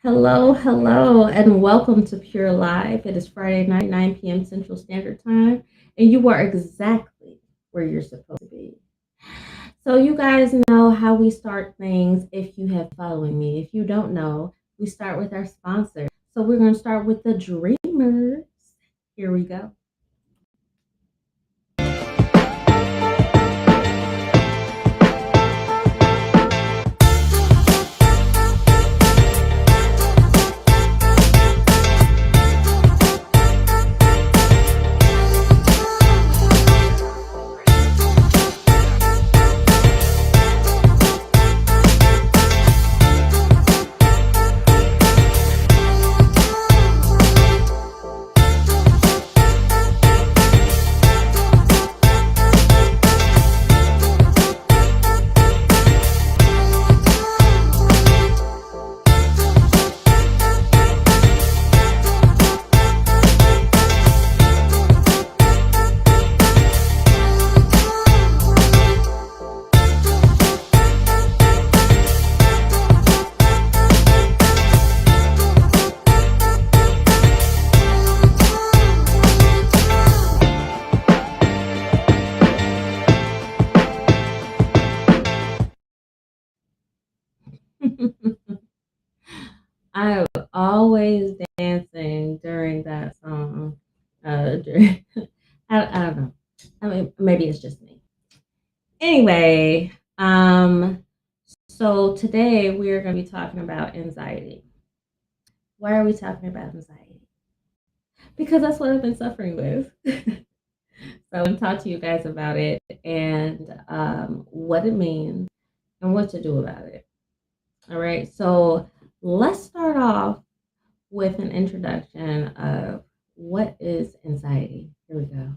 Hello, hello, and welcome to Pure Live. It is Friday night, 9 p.m. Central Standard Time, and you are exactly where you're supposed to be. So, you guys know how we start things if you have following me. If you don't know, we start with our sponsor. So, we're going to start with the Dreamers. Here we go. I'm always dancing during that song. I don't know. I mean, maybe it's just me. Anyway, so today we are going to be talking about anxiety. Why are we talking about anxiety? Because that's what I've been suffering with. So I want to talk to you guys about it and what it means and what to do about it. All right. So let's start off with an introduction of what is anxiety. Here we go.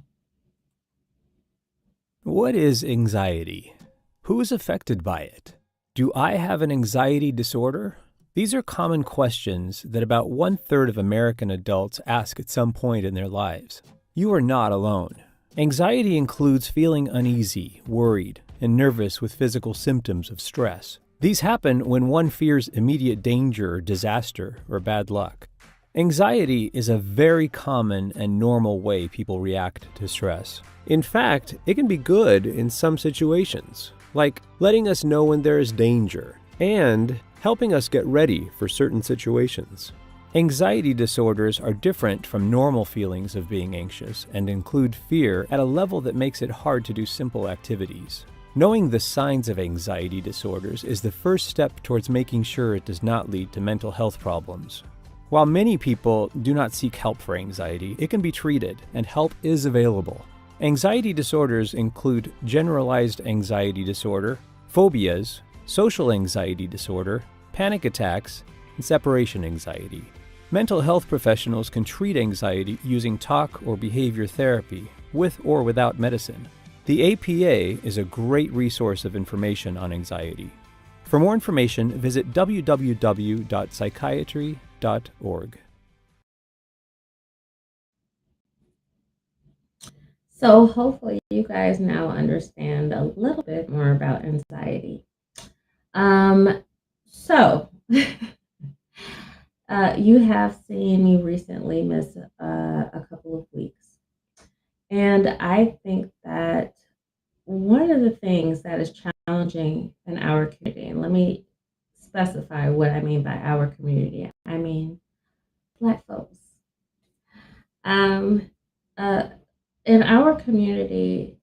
What is anxiety? Who is affected by it? Do I have an anxiety disorder? These are common questions that about 1/3 of American adults ask at some point in their lives. You are not alone. Anxiety includes feeling uneasy, worried, and nervous with physical symptoms of stress. These happen when one fears immediate danger, disaster, or bad luck. Anxiety is a very common and normal way people react to stress. In fact, it can be good in some situations, like letting us know when there is danger and helping us get ready for certain situations. Anxiety disorders are different from normal feelings of being anxious and include fear at a level that makes it hard to do simple activities. Knowing the signs of anxiety disorders is the first step towards making sure it does not lead to mental health problems. While many people do not seek help for anxiety, it can be treated, and help is available. Anxiety disorders include generalized anxiety disorder, phobias, social anxiety disorder, panic attacks, and separation anxiety. Mental health professionals can treat anxiety using talk or behavior therapy, with or without medicine. The APA is a great resource of information on anxiety. For more information, visit www.psychiatry.org. So, hopefully, you guys now understand a little bit more about anxiety. Um, so, you have seen me recently miss a couple of weeks. And I think that one of the things that is challenging in our community, and let me specify what I mean by our community, I mean Black folks. Um, uh, in our community,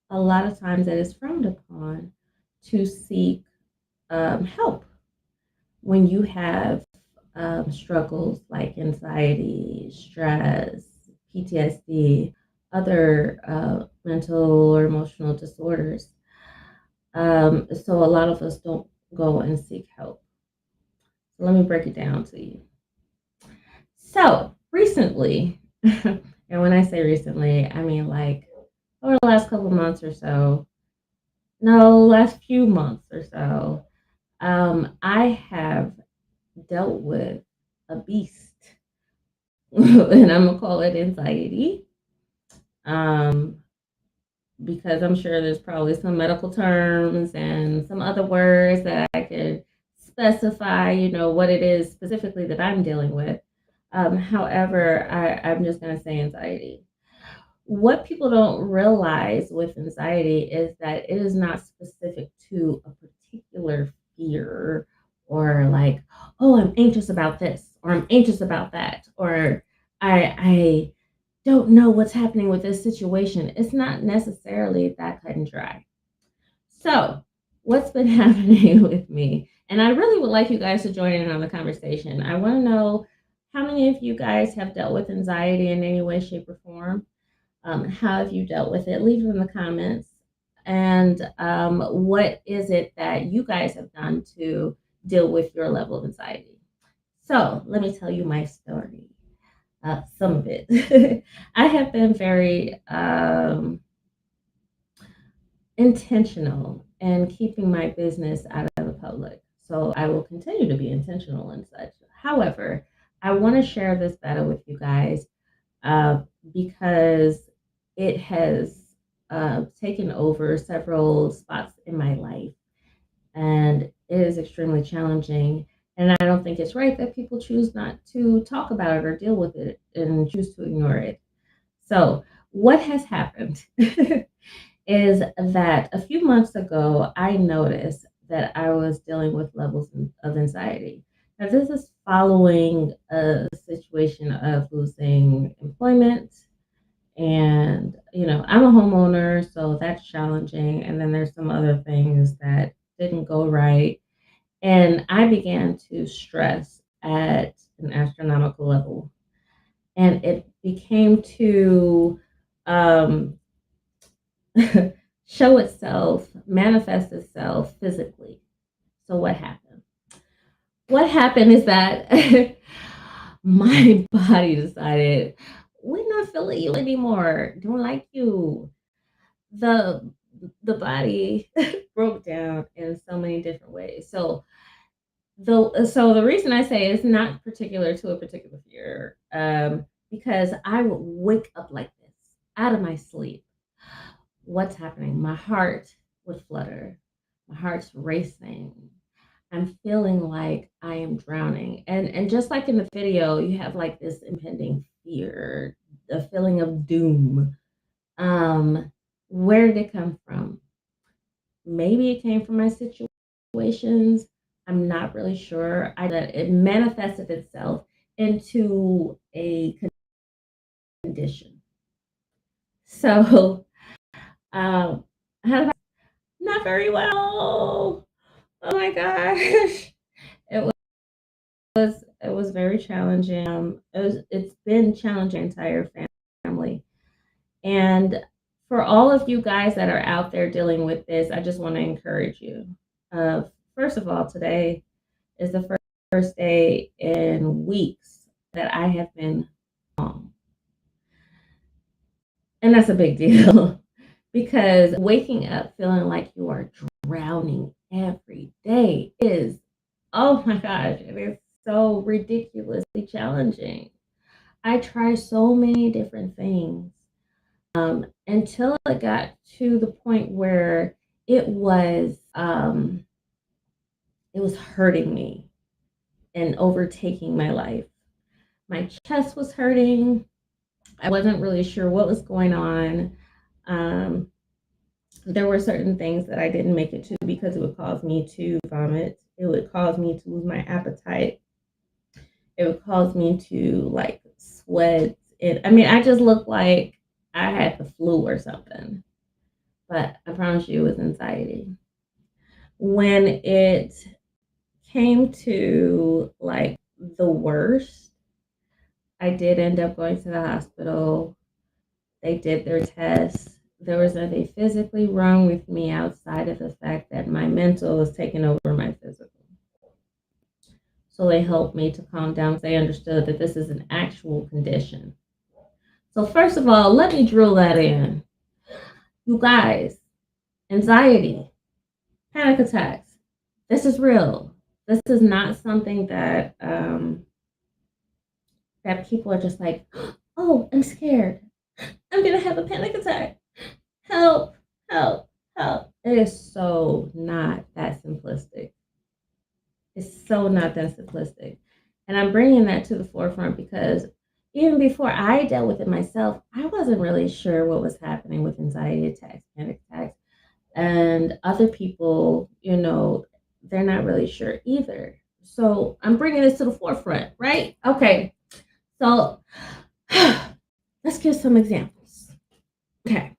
a lot of times it is frowned upon to seek help when you have struggles like anxiety, stress, PTSD, other mental or emotional disorders. So a lot of us don't go and seek help. So let me break it down to you. So recently, and when I say recently, I mean like over the last couple of months or so, no, last few months or so, I have dealt with a beast, and I'm gonna call it anxiety, um, because I'm sure there's probably some medical terms and some other words that I could specify, what it is specifically that I'm dealing with. However, I'm just going to say anxiety. What people don't realize with anxiety is that it is not specific to a particular fear or like, oh, I'm anxious about this or I'm anxious about that or I don't know what's happening with this situation. It's not necessarily that cut and dry. So, what's been happening with me? And I really would like you guys to join in on the conversation. I want to know how many of you guys have dealt with anxiety in any way, shape, or form. How have you dealt with it? Leave it in the comments. And what is it that you guys have done to deal with your level of anxiety? So, let me tell you my story. Some of it. I have been very intentional in keeping my business out of the public. So I will continue to be intentional and such. However, I want to share this better with you guys uh, because it has taken over several spots in my life and it is extremely challenging. And I don't think it's right that people choose not to talk about it or deal with it and choose to ignore it. So, what has happened is that a few months ago, I noticed that I was dealing with levels of anxiety. Now, this is following a situation of losing employment. And, I'm a homeowner, so that's challenging. And then there's some other things that didn't go right. And I began to stress at an astronomical level. And it became to um, show itself, manifest itself physically. So what happened? What happened is that my body decided we're not feeling you anymore. Don't like you. The the body broke down in so many different ways. So the reason I say it's not particular to a particular fear, because I would wake up like this out of my sleep. What's happening? My heart would flutter. My heart's racing. I'm feeling like I am drowning. And just like in the video, you have like this impending fear, the feeling of doom. Um, where did it come from? Maybe it came from my situations. I'm not really sure. I that it manifested itself into a condition. So um how did I not very well. Oh my gosh. It it was very challenging. It's been challenging entire family. And for all of you guys that are out there dealing with this, I just want to encourage you. Uh, First of all, today is the first day in weeks that I have been home. And that's a big deal because waking up feeling like you are drowning every day is, oh my gosh, it is so ridiculously challenging. I try so many different things until it got to the point where it was um, it was hurting me and overtaking my life. My chest was hurting. I wasn't really sure what was going on. Um, there were certain things that I didn't make it to because it would cause me to vomit. It would cause me to lose my appetite. It would cause me to like sweat. I mean, I just looked like I had the flu or something. But I promise you, it was anxiety. When it came to like the worst, I did end up going to the hospital. They did their tests. There was nothing physically wrong with me outside of the fact that my mental was taking over my physical. So they helped me to calm down because they understood that this is an actual condition. So, first of all, let me drill that in. You guys, anxiety, panic attacks, this is real. This is not something that people are just like, oh, I'm scared. I'm gonna have a panic attack. Help, help, help. It is so not that simplistic. It's so not that simplistic. And I'm bringing that to the forefront because even before I dealt with it myself, I wasn't really sure what was happening with anxiety attacks, panic attacks, and other people, they're not really sure either. So I'm bringing this to the forefront, right? Okay. So let's give some examples. Okay.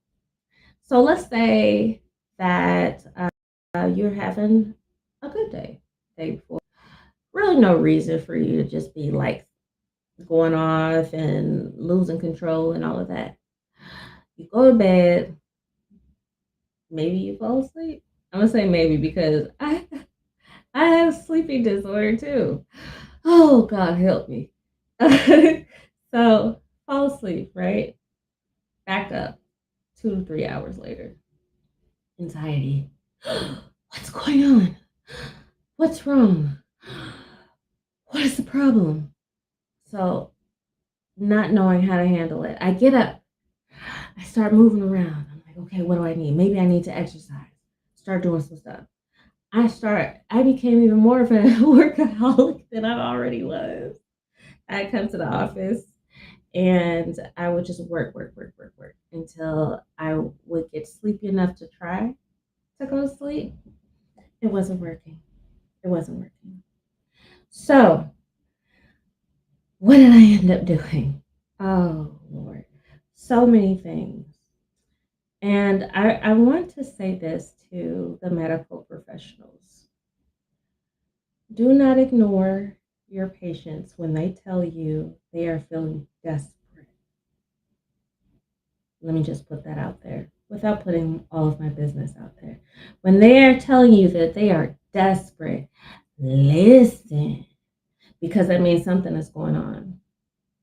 So let's say that you're having a good day before. Really, no reason for you to just be like going off and losing control and all of that. You go to bed, maybe you fall asleep. I'm gonna say maybe because I have sleeping disorder too. Oh God, help me. So fall asleep, right? Back up 2 to 3 hours later. Anxiety. What's going on? What's wrong? What is the problem? So not knowing how to handle it. I get up. I start moving around. I'm like, okay, what do I need? Maybe I need to exercise. Start doing some stuff. I became even more of a workaholic than I already was. I'd come to the office and I would just work until I would get sleepy enough to try to go to sleep. It wasn't working. It wasn't working. So, what did I end up doing? Oh, Lord. So many things. And I want to say this to the medical professionals. Do not ignore your patients when they tell you they are feeling desperate. Let me just put that out there without putting all of my business out there. When they are telling you that they are desperate, listen, because that means something is going on.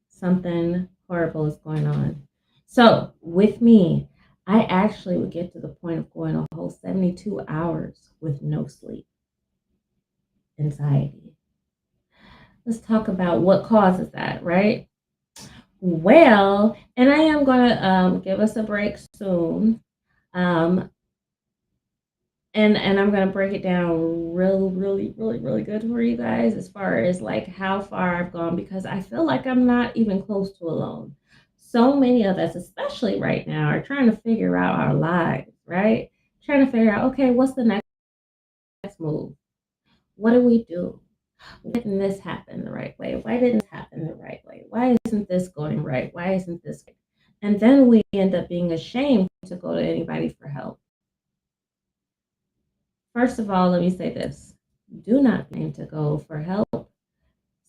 Something horrible is going on. So, with me, I actually would get to the point of going a whole 72 hours with no sleep. Anxiety. Let's talk about what causes that, right? Well, and I am going to give us a break soon. Um, and I'm going to break it down really good for you guys as far as like how far I've gone because I feel like I'm not even close to alone. So many of us, especially right now, are trying to figure out our lives, right? Trying to figure out, okay, what's the next move? What do we do? Why didn't this happen the right way? Why didn't this happen the right way? Why isn't this going right? Why isn't this? And then we end up being ashamed to go to anybody for help. First of all, let me say this. Do not aim to go for help.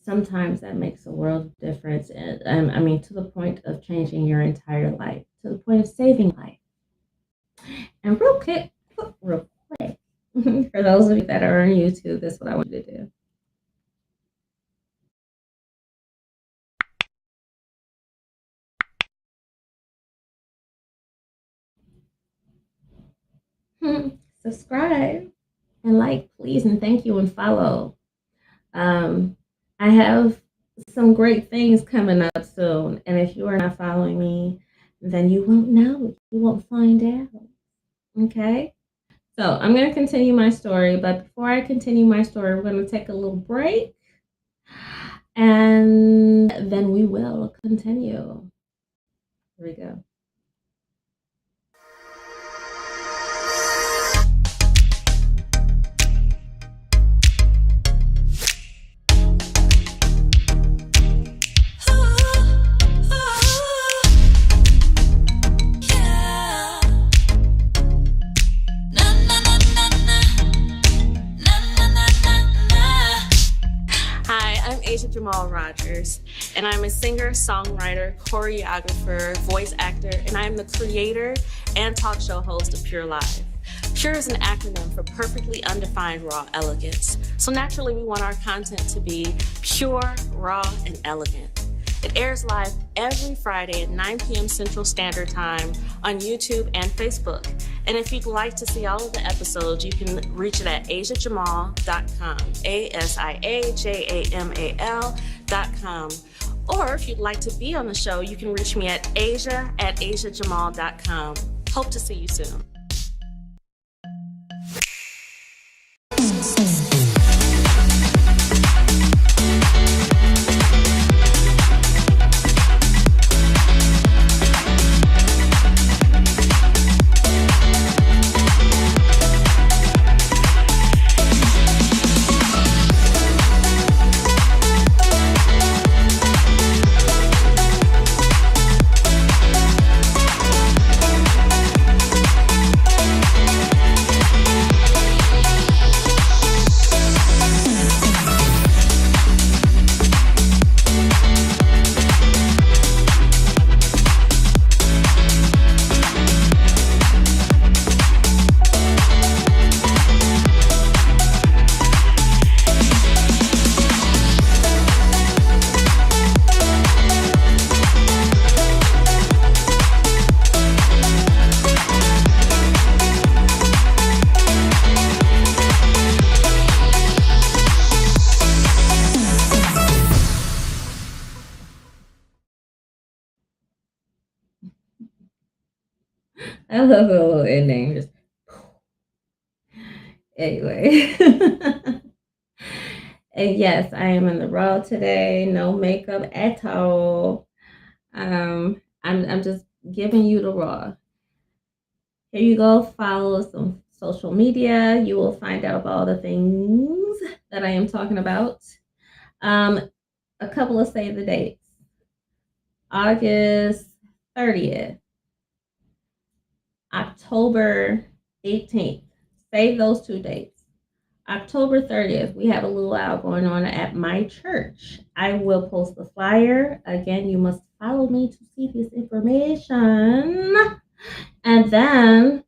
Sometimes that makes a world of difference. And I mean, to the point of changing your entire life, to the point of saving life. And real quick, for those of you that are on YouTube, this is what I want you to do. Subscribe and like, please, and thank you and follow. I have some great things coming up soon, and if you are not following me, then you won't know. You won't find out. Okay? So I'm going to continue my story, but before I continue my story, we're going to take a little break, and then we will continue. Here we go. Jamal Rogers, and I'm a singer, songwriter, choreographer, voice actor, and I'm the creator and talk show host of P.U.R.E Live. P.U.R.E is an acronym for Perfectly Undefined Raw Elegance. So naturally, we want our content to be pure, raw, and elegant. It airs live every Friday at 9 p.m. Central Standard Time on YouTube and Facebook. And if you'd like to see all of the episodes, you can reach it at asiajamal.com, ASIAJAMAL.com. Or if you'd like to be on the show, you can reach me at asia@asiajamal.com. Hope to see you soon. I love the little ending. Just anyway. And yes, I am in the raw today. No makeup at all. I'm just giving you the raw. Here you go. Follow some social media. You will find out about all the things that I am talking about. Um, a couple of save the dates. August 30th, October 18th. Save those 2 dates. October 30th, we have a luau going on at my church. I will post the flyer. Again, you must follow me to see this information. And then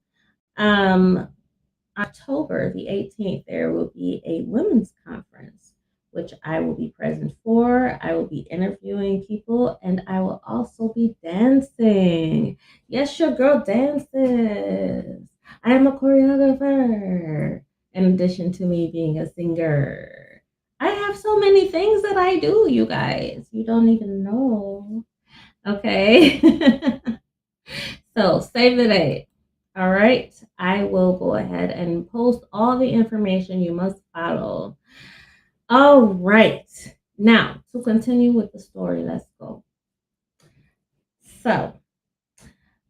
um, October the 18th, there will be a women's conference, which I will be present for. I will be interviewing people and I will also be dancing. Yes, your girl dances. I am a choreographer, in addition to me being a singer. I have so many things that I do, you guys. You don't even know. Okay. So save the date. All right. I will go ahead and post all the information you must follow. All right. Now, to continue with the story, let's go. So,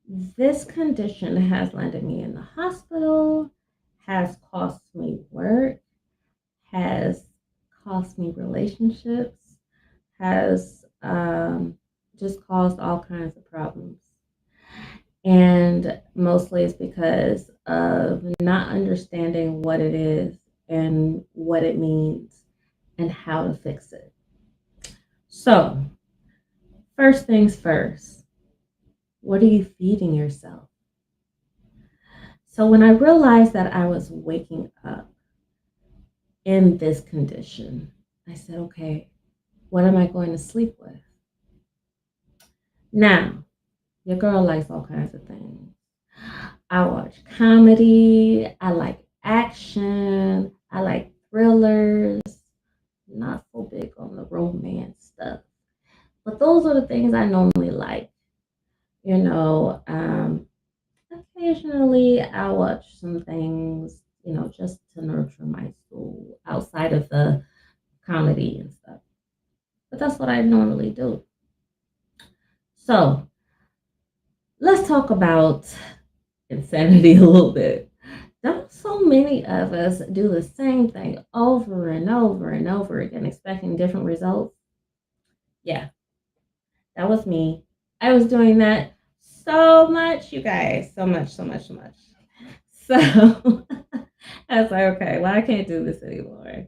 this condition has landed me in the hospital, has cost me work, has cost me relationships, has just caused all kinds of problems. And mostly it's because of not understanding what it is and what it means and how to fix it. So, first things first, what are you feeding yourself? So, when I realized that I was waking up in this condition, I said, okay, what am I going to sleep with? Now, your girl likes all kinds of things. I watch comedy, I like action, I like thrillers, not so big on the romance stuff. But those are the things I normally like. You know, occasionally I watch some things, just to nurture my soul outside of the comedy and stuff. But that's what I normally do. So let's talk about insanity a little bit. Don't so many of us do the same thing over and over and over again, expecting different results? Yeah, that was me. I was doing that so much, you guys. So much, so much, so much. So I was like, okay, well, I can't do this anymore.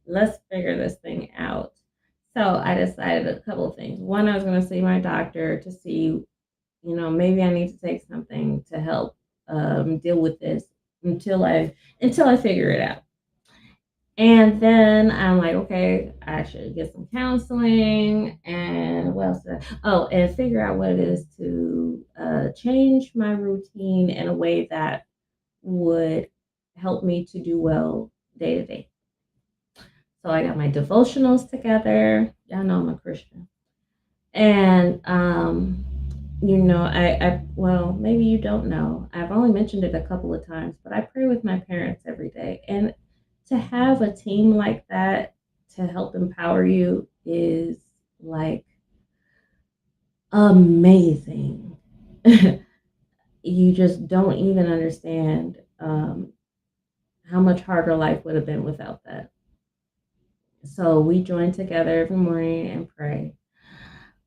Let's figure this thing out. So I decided a couple of things. One, I was going to see my doctor to see, maybe I need to take something to help deal with this until I figure it out. And then I'm like, okay, I should get some counseling and what else? Oh, and figure out what it is to change my routine in a way that would help me to do well day to day. So I got my devotionals together. Y'all know I'm a Christian. And well, maybe you don't know. I've only mentioned it a couple of times, but I pray with my parents every day. And to have a team like that to help empower you is like amazing. You just don't even understand how much harder life would have been without that. So we join together every morning and pray.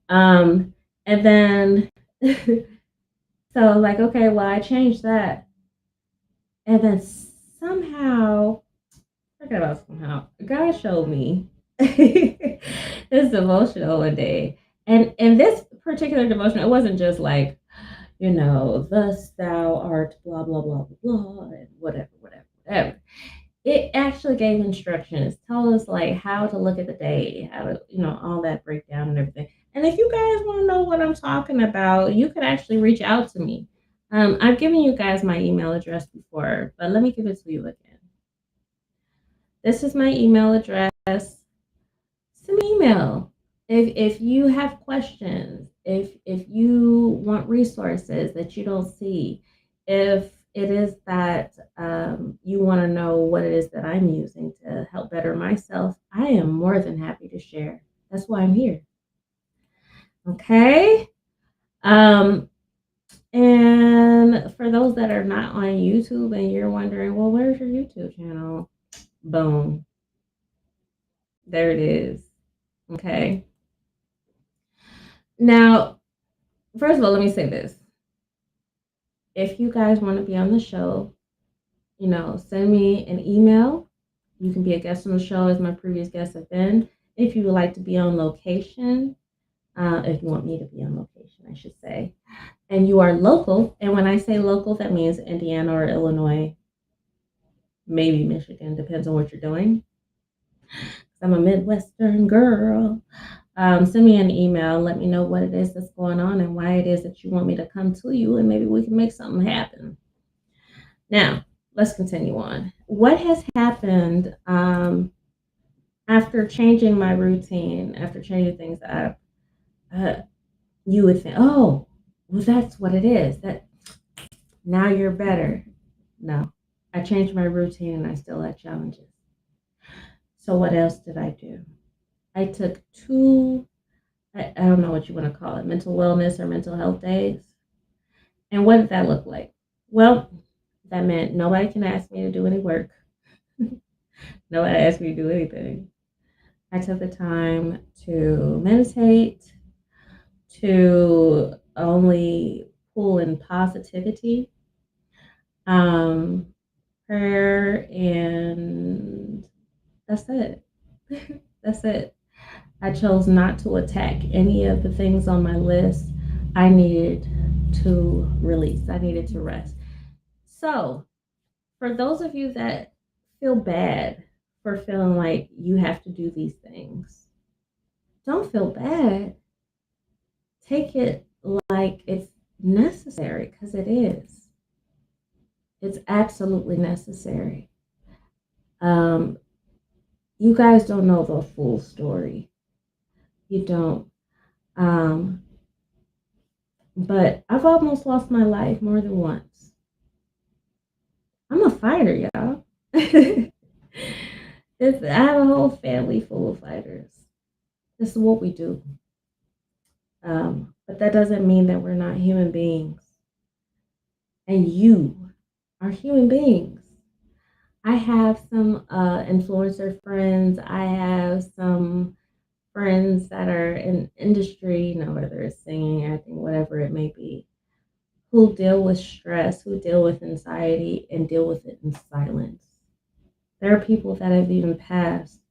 And then so like, okay, well, I changed that. And then somehow, forget about somehow, God showed me this devotional one day. And in this particular devotion, it wasn't just like, thus thou art blah, blah, blah, blah, blah, and whatever, whatever, whatever. It actually gave instructions, told us like how to look at the day, how to, all that breakdown and everything. And if you guys want to know what I'm talking about, you could actually reach out to me. I've given you guys my email address before, but let me give it to you again. This is my email address. Send me an email. If you have questions, if you want resources that you don't see, If it is that you want to know what it is that I'm using to help better myself, I am more than happy to share. That's why I'm here. Okay. Um, and for those that are not on YouTube and you're wondering, well, where's your YouTube channel? Boom. There it is. Okay. Now, first of all, let me say this. If you guys want to be on the show, send me an email. You can be a guest on the show, as my previous guests have been. If you would like to be on location, if you want me to be on location, I should say, and you are local, and when I say local, that means Indiana or Illinois, maybe Michigan, depends on what you're doing. I'm a Midwestern girl. Send me an email. Let me know what it is that's going on and why it is that you want me to come to you, and maybe we can make something happen. Now, let's continue on. What has happened after changing my routine, after changing things up? You would think, oh, well, that's what it is. That now you're better. No, I changed my routine and I still had challenges. So what else did I do? I took two, I don't know what you want to call it, mental wellness or mental health days. And what did that look like? Well, that meant nobody can ask me to do any work. Nobody asked me to do anything. I took the time to meditate, to only pull in positivity, um, prayer, and that's it. That's it. I chose not to attack any of the things on my list. I needed to release, I needed to rest. So, for those of you that feel bad for feeling like you have to do these things, don't feel bad. Take it like it's necessary because it is. It's absolutely necessary. Um, you guys don't know the full story. You don't. Um, but I've almost lost my life more than once. I'm a fighter, y'all. I have a whole family full of fighters. This is what we do. But that doesn't mean that we're not human beings. And you are human beings. I have some influencer friends. I have some friends that are in industry, whether it's singing, acting, whatever it may be, who deal with stress, who deal with anxiety, and deal with it in silence. There are people that have even passed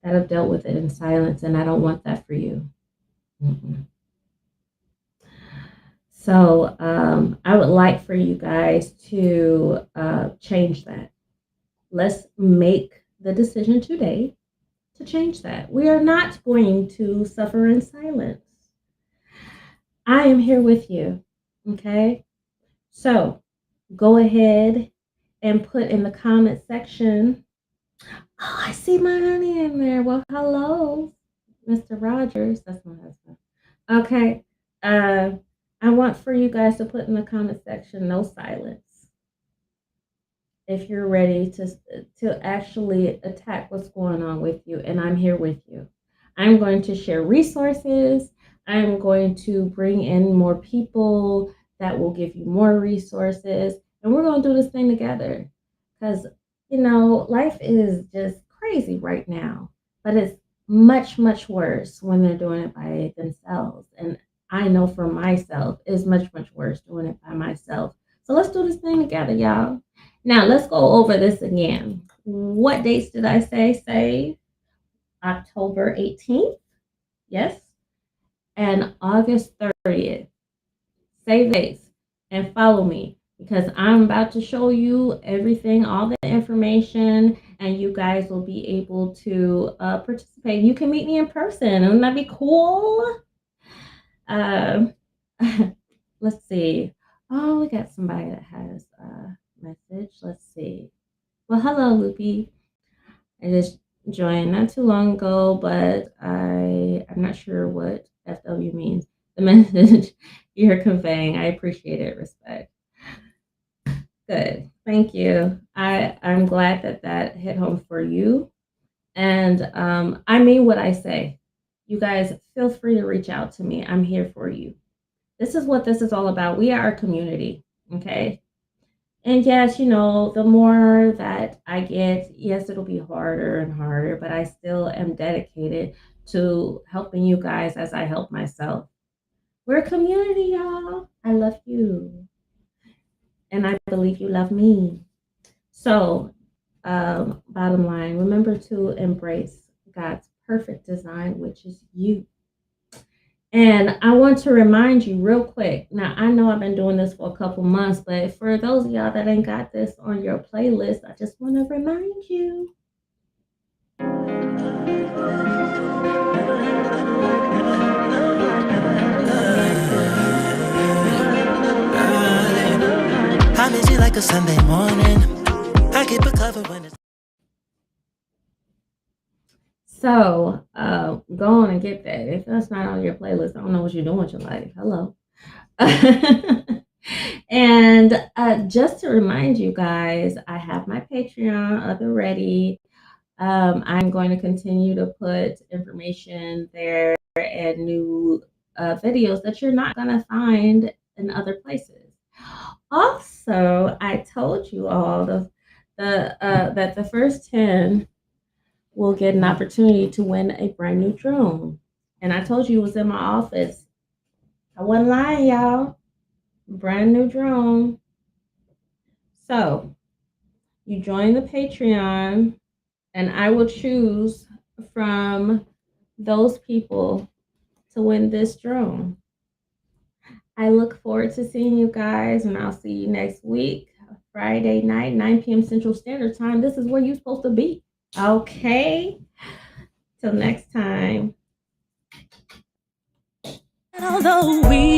that have dealt with it in silence, and I don't want that for you. Mm-mm. So I would like for you guys to change that. Let's make the decision today to change that. We are not going to suffer in silence. I am here with you. Okay. So go ahead and put in the comment section. Oh, I see my honey in there. Well, hello, Mr. Rogers. That's my husband. Okay. I want for you guys to put in the comment section no silence. If you're ready to actually attack what's going on with you, and I'm here with you. I'm going to share resources. I'm going to bring in more people that will give you more resources, and we're going to do this thing together. Because life is just crazy right now, but it's much, much worse when they're doing it by themselves. And I know for myself, it's much, much worse doing it by myself. So let's do this thing together, y'all. Now let's go over this again. What dates did I say? Say October 18th, yes, and August 30th. Save dates and follow me because I'm about to show you everything, all the information, and you guys will be able to participate. You can meet me in person. Wouldn't that be cool? Um, let's see. Oh, we got somebody that has a message. Let's see. Well, hello, Loopy. I just joined not too long ago, but I'm not sure what FW means. The message you're conveying, I appreciate it. Respect. Good. Thank you. I'm glad that that hit home for you. And I mean what I say. You guys feel free to reach out to me. I'm here for you. This is what this is all about. We are a community. Okay. And yes, the more that I get, yes, it'll be harder and harder, but I still am dedicated to helping you guys as I help myself. We're a community, y'all. I love you. And I believe you love me. So, bottom line, remember to embrace God's perfect design, which is you. And I want to remind you real quick. Now, I know I've been doing this for a couple months, but for those of y'all that ain't got this on your playlist, I just want to remind you. I miss you like a Sunday morning. I keep it covered when it's. So, go on and get that. If that's not on your playlist, I don't know what you're doing with your life. Hello. And just to remind you guys, I have my Patreon up and ready. I'm going to continue to put information there and new videos that you're not going to find in other places. Also, I told you all that the first 10 will get an opportunity to win a brand new drone. And I told you it was in my office. I wasn't lying, y'all. Brand new drone. So you join the Patreon, and I will choose from those people to win this drone. I look forward to seeing you guys, and I'll see you next week, Friday night, 9 p.m. Central Standard Time. This is where you're supposed to be. Okay. Till next time. Although we